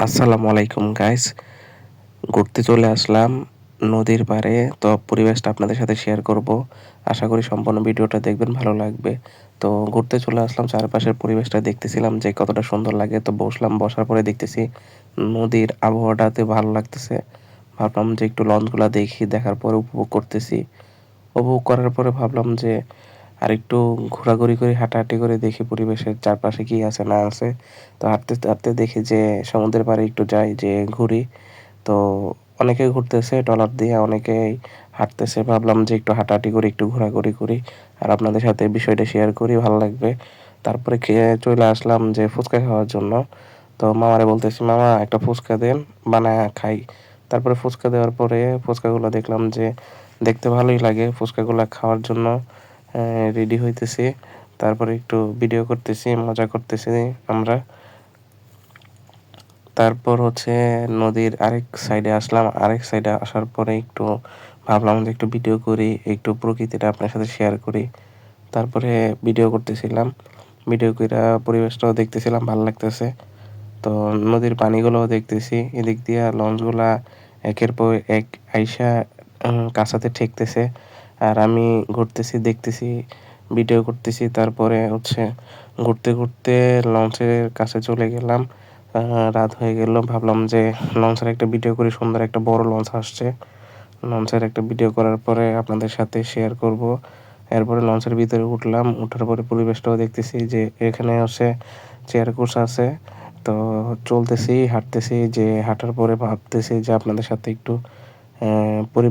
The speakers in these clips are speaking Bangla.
আসসালামু আলাইকুম গাইস। ঘুরতে চলে আসলাম নদীর পাড়ে। তো পরিবেশটা আপনাদের সাথে শেয়ার করব। আশা করি সম্পূর্ণ ভিডিওটা দেখবেন, ভালো লাগবে। তো ঘুরতে চলে আসলাম, চারপাশের পরিবেশটা দেখতেছিলাম যে কতটা সুন্দর লাগে। তো বসলাম, বসার পরে দেখতেছি নদীর আবহাওয়াটাতে ভালো লাগতেছে। ভাবলাম যে একটু লঞ্চগুলা দেখি, দেখার পরে উপভোগ করতেছি। উপভোগ করার পরে ভাবলাম যে আরেকটু ঘোরাঘুরি করে হাঁটাহাঁটি করে দেখি পরিবেশের চারপাশে কি আছে না আছে। তো হাঁটতে হাঁটতে দেখি যে সমুদ্রের পাড়ে একটু যাই, যে ঘুরি। তো অনেকে ঘুরতেছে ট্রলার দিয়ে, অনেকেই হাঁটতেছে। ভাবলাম যে একটু হাঁটাহাঁটি করি, একটু ঘোরাঘুরি করি, আর আপনাদের সাথে বিষয়টা শেয়ার করি, ভালো লাগবে। তারপরে খেয়ে চলে আসলাম যে ফুচকা খাওয়ার জন্য। তো মামারে বলতেছি, মামা একটা ফুচকা দেন, বানায় খাই। তারপরে ফুচকা দেওয়ার পরে ফুচকাগুলো দেখলাম যে দেখতে ভালোই লাগে। ফুচকাগুলো খাওয়ার জন্য রেডি হইতেছি। তারপরে একটু ভিডিও করতেছি, মজা করতেছি আমরা। তারপর হচ্ছে নদীর আরেক সাইডে আসলাম। আরেক সাইডে আসার পরে একটু ভাবলাম যে একটু ভিডিও করি, একটু প্রকৃতিটা আপনার সাথে শেয়ার করি। তারপরে ভিডিও করতেছিলাম, ভিডিও কইরা পরিবেশটাও দেখতেছিলাম, ভালো লাগতেছে। তো নদীর পানিগুলোও দেখতেছি, এদিক দিয়া লঞ্চগুলা একের পর এক আইসা কাছাতে ঠেকতেছে। আর আমি ঘুরতেছি, দেখতেছি, ভিডিও করতেছি। তারপরে হচ্ছে ঘুরতে ঘুরতে লঞ্চের কাছে চলে গেলাম। রাত হয়ে গেল, ভাবলাম যে লঞ্চের একটা ভিডিও করি। সুন্দর একটা বড় লঞ্চ আসছে। লঞ্চের একটা ভিডিও করার পরে আপনাদের সাথে শেয়ার করব। এরপরে লঞ্চের ভিতরে উঠলাম, উঠার পরে পরিবেশটাও দেখতেছি যে এখানে হচ্ছে চেয়ার কোর্স আছে। তো চলতেছি, হাঁটতেছি, যে হাঁটার পরে ভাবতেছি যে আপনাদের সাথে একটু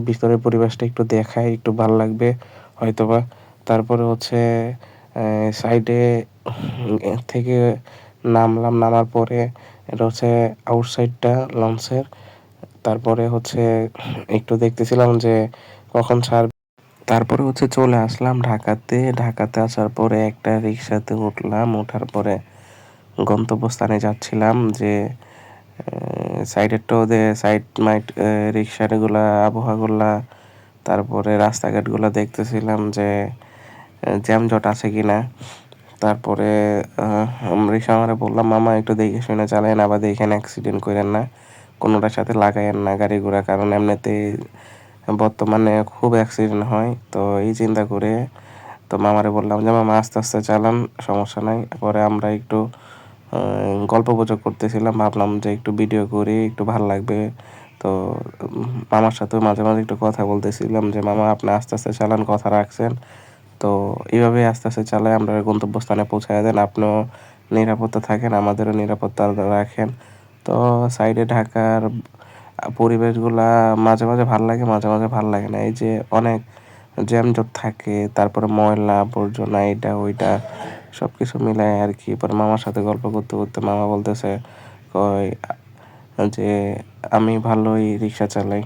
ভিতরের পরিবেশটা একটু দেখাই, একটু ভাল লাগবে হয়তোবা। তারপরে হচ্ছে সাইডে থেকে নামলাম, নামার পরে এটা হচ্ছে আউটসাইডটা লঞ্চের। তারপরে হচ্ছে একটু দেখতেছিলাম যে কখন ছাড়বে। তারপরে হচ্ছে চলে আসলাম ঢাকাতে। ঢাকাতে আসার পরে একটা রিক্সাতে উঠলাম, ওঠার পরে গন্তব্যস্থানে যাচ্ছিলাম। যে সাইডেরটা ওদের সাইড মাইড রিক্সাগুলা, আবহাওয়াগুলা, তারপরে রাস্তাঘাটগুলো দেখতেছিলাম যে জ্যামজট আছে কিনা। তারপরে রিক্সা আমারে বললাম, মামা একটু দেখে শুনে চালায়েন, আবার দেখেন অ্যাক্সিডেন্ট করেন না, কোনোটার সাথে লাগায়েন না গাড়ি ঘোড়া, কারণ এমনিতেই বর্তমানে খুব অ্যাক্সিডেন্ট হয়। তো এই চিন্তা করে তো মামারে বললাম যে মামা আস্তে আস্তে চালান, সমস্যা নাই। পরে আমরা একটু গল্পগুজব করতেছিলাম, ভাবলাম যে একটু ভিডিও করি, একটু ভাল লাগবে। তো মামার সাথেও মাঝে মাঝে একটু কথা বলতেছিলাম যে মামা আপনি আস্তে আস্তে চালান, কথা রাখছেন। তো এইভাবে আস্তে আস্তে চালায় আমরা গন্তব্যস্থানে পৌঁছায় দেন, আপনিও নিরাপত্তা থাকেন, আমাদেরও নিরাপত্তা রাখেন। তো সাইডে ঢাকার পরিবেশগুলা মাঝে মাঝে ভাল লাগে, মাঝে মাঝে ভাল লাগে না। এই যে অনেক জ্যামজট থাকে, তারপরে ময়লা আবর্জনা, এটা ওইটা সবকিছু মিলায় আর কি। পরে মামার সাথে গল্প করতে করতে মামা বলতেছে, কয় যে আমি ভালোই রিক্সা চালাই।